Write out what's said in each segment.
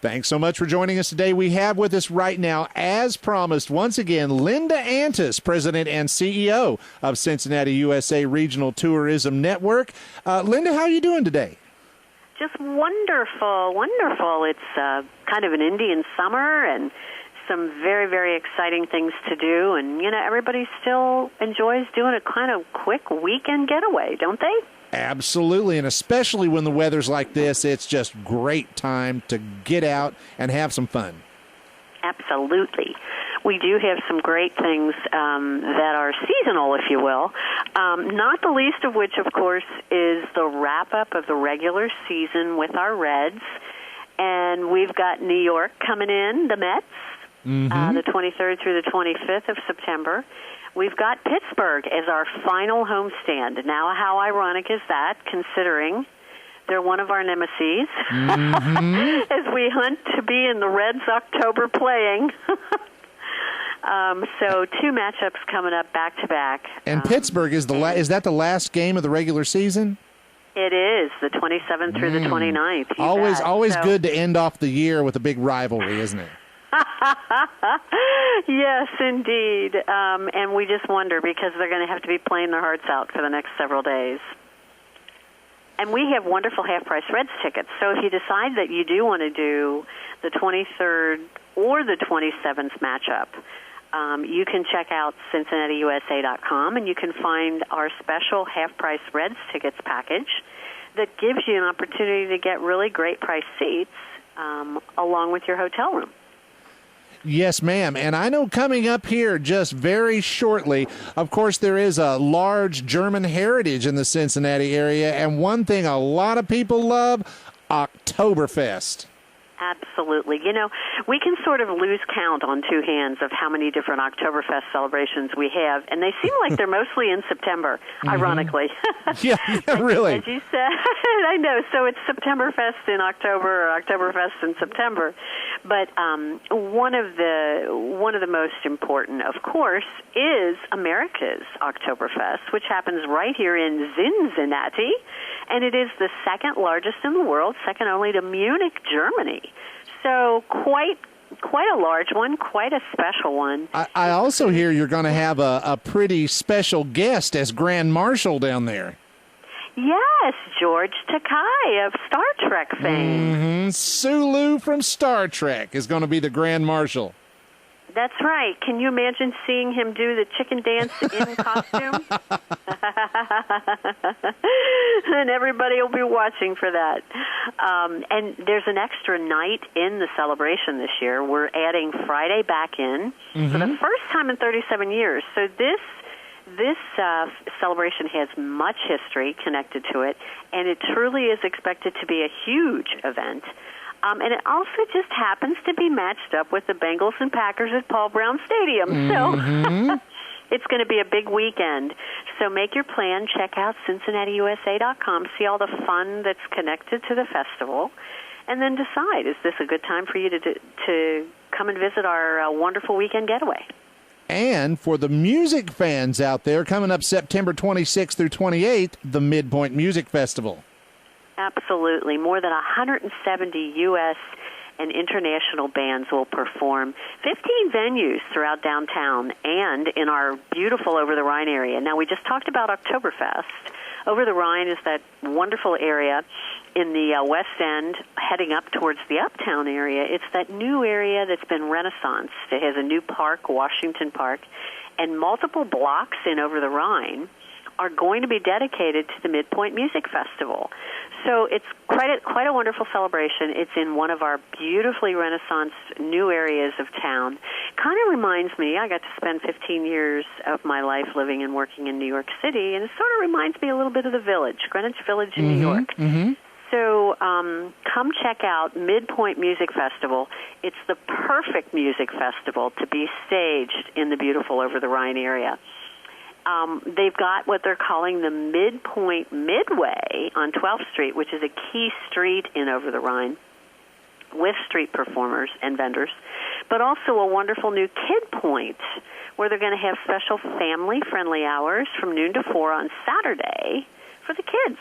Thanks so much for joining us today. We have with us right now, as promised, once again, Linda Antus, President and CEO of Cincinnati USA Regional Tourism Network. Linda, how are you doing today? Just wonderful, wonderful. It's kind of an Indian summer and some very, very exciting things to do. And, everybody still enjoys doing a kind of quick weekend getaway, don't they? Absolutely, and especially when the weather's like this, it's just great time to get out and have some fun. Absolutely. We do have some great things that are seasonal, if you will, not the least of which, of course, is the wrap-up of the regular season with our Reds. And we've got New York coming in, the Mets, the 23rd through the 25th of September. We've got Pittsburgh as our final homestand. Now, how ironic is that, considering they're one of our nemeses, as we hunt to be in the Reds' October playing. So 2 matchups coming up back-to-back. And Pittsburgh, is that the last game of the regular season? It is, the 27th through the 29th. Always good to end off the year with a big rivalry, isn't it? Yes, indeed. And we just wonder because they're going to have to be playing their hearts out for the next several days. And we have wonderful half-price Reds tickets. So if you decide that you do want to do the 23rd or the 27th matchup, you can check out CincinnatiUSA.com, and you can find our special half-price Reds tickets package that gives you an opportunity to get really great price seats along with your hotel room. Yes, ma'am. And I know coming up here just very shortly, of course, there is a large German heritage in the Cincinnati area. And one thing a lot of people love, Oktoberfest. Absolutely. We can sort of lose count on 2 hands of how many different Oktoberfest celebrations we have, and they seem like they're mostly in September, ironically. Yeah, really. As you said, I know. So it's Septemberfest in October or Oktoberfest in September. But one of the most important, of course, is America's Oktoberfest, which happens right here in Cincinnati, and it is the second largest in the world, second only to Munich, Germany. So quite a large one, quite a special one. I also hear you're going to have a pretty special guest as Grand Marshal down there. Yes, George Takei of Star Trek fame. Sulu from Star Trek is going to be the Grand Marshal. That's right. Can you imagine seeing him do the chicken dance in costume? And everybody will be watching for that. And there's an extra night in the celebration this year. We're adding Friday back in for the first time in 37 years. So this celebration has much history connected to it, and it truly is expected to be a huge event. And it also just happens to be matched up with the Bengals and Packers at Paul Brown Stadium. So it's going to be a big weekend. So make your plan. Check out CincinnatiUSA.com. See all the fun that's connected to the festival. And then decide, is this a good time for you to come and visit our wonderful weekend getaway? And for the music fans out there, coming up September 26th through 28th, the Midpoint Music Festival. Absolutely. More than 170 U.S. and international bands will perform. 15 venues throughout downtown and in our beautiful Over the Rhine area. Now, we just talked about Oktoberfest. Over the Rhine is that wonderful area in the West End heading up towards the Uptown area. It's that new area that's been renaissanced. It has a new park, Washington Park, and multiple blocks in Over the Rhine are going to be dedicated to the Midpoint Music Festival. So it's quite a wonderful celebration. It's in one of our beautifully renaissanced new areas of town. Kind of reminds me, I got to spend 15 years of my life living and working in New York City, and it sort of reminds me a little bit of the Village, Greenwich Village in New York. So come check out Midpoint Music Festival. It's the perfect music festival to be staged in the beautiful Over the Rhine area. They've got what they're calling the Midpoint Midway on 12th Street, which is a key street in Over the Rhine, with street performers and vendors, but also a wonderful new Kid Point, where they're going to have special family-friendly hours from noon to 4 on Saturday for the kids.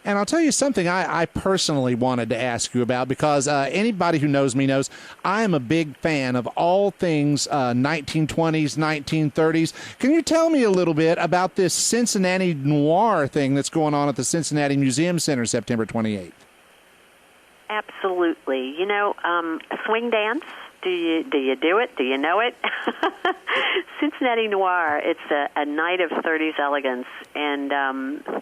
And I'll tell you something I personally wanted to ask you about, because anybody who knows me knows I am a big fan of all things 1920s, 1930s. Can you tell me a little bit about this Cincinnati Noir thing that's going on at the Cincinnati Museum Center September 28th? Absolutely. You know, swing dance. Do you do it? Do you know it? Cincinnati Noir. It's a night of 30s elegance, and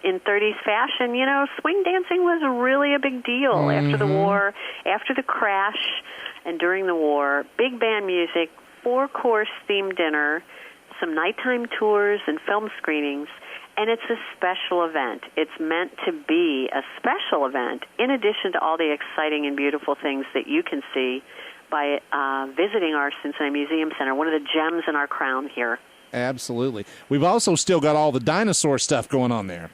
in 30s fashion, you know, swing dancing was really a big deal after the war, after the crash, and during the war. Big band music, 4-course themed dinner, some nighttime tours and film screenings. And it's a special event. It's meant to be a special event, in addition to all the exciting and beautiful things that you can see by visiting our Cincinnati Museum Center, one of the gems in our crown here. Absolutely. We've also still got all the dinosaur stuff going on there.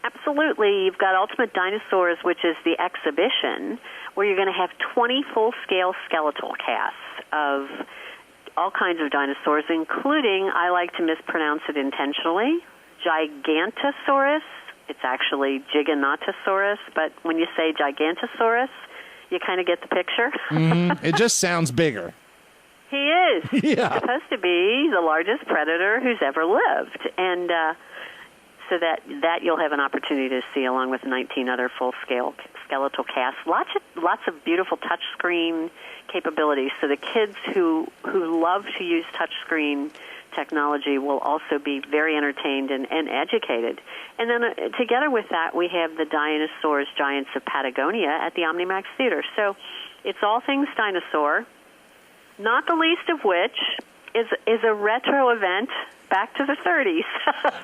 Absolutely. You've got Ultimate Dinosaurs, which is the exhibition, where you're going to have 20 full-scale skeletal casts of all kinds of dinosaurs, including, I like to mispronounce it intentionally, Gigantosaurus. It's actually Giganotosaurus, but when you say Gigantosaurus, you kind of get the picture. It just sounds bigger. He is. Yeah. He's supposed to be the largest predator who's ever lived. And so that you'll have an opportunity to see, along with 19 other full-scale skeletal casts. Lots of beautiful touchscreen capabilities. So the kids who love to use touchscreen technology will also be very entertained and educated. And then together with that, we have the Dinosaurs Giants of Patagonia at the OmniMax Theater. So it's all things dinosaur, not the least of which is a retro event back to the 30s.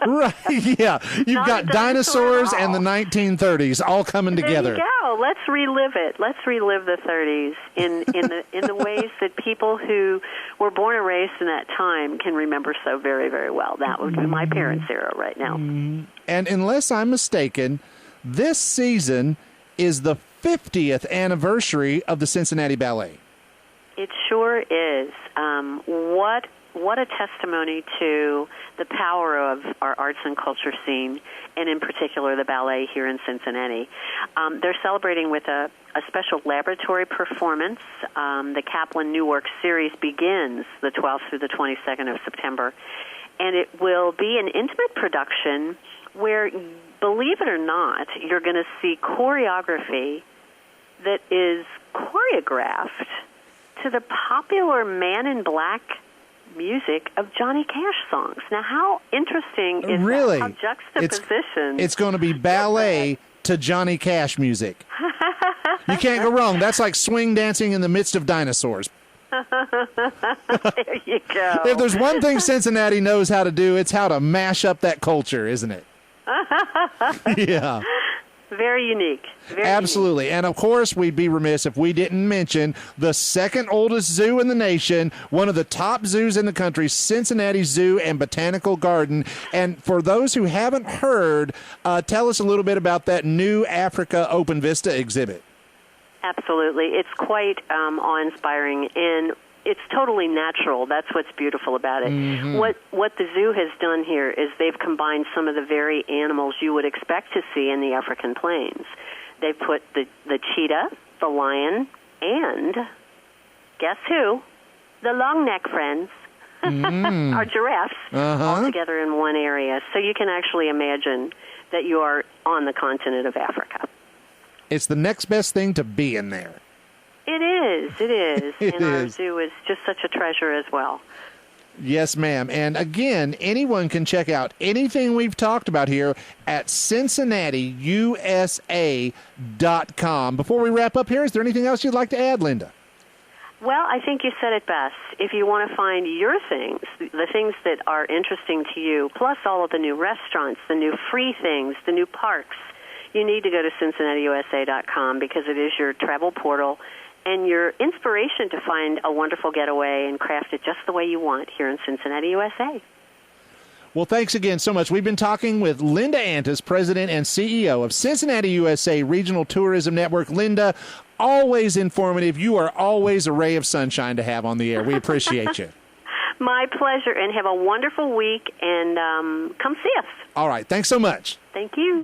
Right, yeah. You've got dinosaurs and the 1930s all coming together. There you go. Let's relive it. Let's relive the 30s in the ways that people who were born and raised in that time can remember so very, very well. That would be my parents' era right now. And unless I'm mistaken, this season is the 50th anniversary of the Cincinnati Ballet. It sure is. What a testimony to the power of our arts and culture scene, and in particular the ballet here in Cincinnati. They're celebrating with a special laboratory performance. The Kaplan New Work Series begins the 12th through the 22nd of September, and it will be an intimate production where, believe it or not, you're going to see choreography that is choreographed to the popular Man in Black music of Johnny Cash songs. Now, how interesting is really? That? How juxtaposition. It's going to be ballet to Johnny Cash music. You can't go wrong. That's like swing dancing in the midst of dinosaurs. There you go. If there's one thing Cincinnati knows how to do, it's how to mash up that culture, isn't it? Yeah. Very unique. Absolutely. And, of course, we'd be remiss if we didn't mention the second oldest zoo in the nation, one of the top zoos in the country, Cincinnati Zoo and Botanical Garden. And for those who haven't heard, tell us a little bit about that new Africa Open Vista exhibit. Absolutely. It's quite awe-inspiring, and it's totally natural. That's what's beautiful about it. What the zoo has done here is they've combined some of the very animals you would expect to see in the African plains. They've put the cheetah, the lion, and guess who? The long-neck friends, our giraffes, all together in one area. So you can actually imagine that you are on the continent of Africa. It's the next best thing to be in there. It is. And our zoo is just such a treasure as well. Yes, ma'am. And again, anyone can check out anything we've talked about here at CincinnatiUSA.com. Before we wrap up here, is there anything else you'd like to add, Linda? Well, I think you said it best. If you want to find your things, the things that are interesting to you, plus all of the new restaurants, the new free things, the new parks, you need to go to CincinnatiUSA.com because it is your travel portal and your inspiration to find a wonderful getaway and craft it just the way you want here in Cincinnati, USA. Well, thanks again so much. We've been talking with Linda Antus, President and CEO of Cincinnati USA Regional Tourism Network. Linda, always informative. You are always a ray of sunshine to have on the air. We appreciate you. My pleasure, and have a wonderful week, and come see us. All right. Thanks so much. Thank you.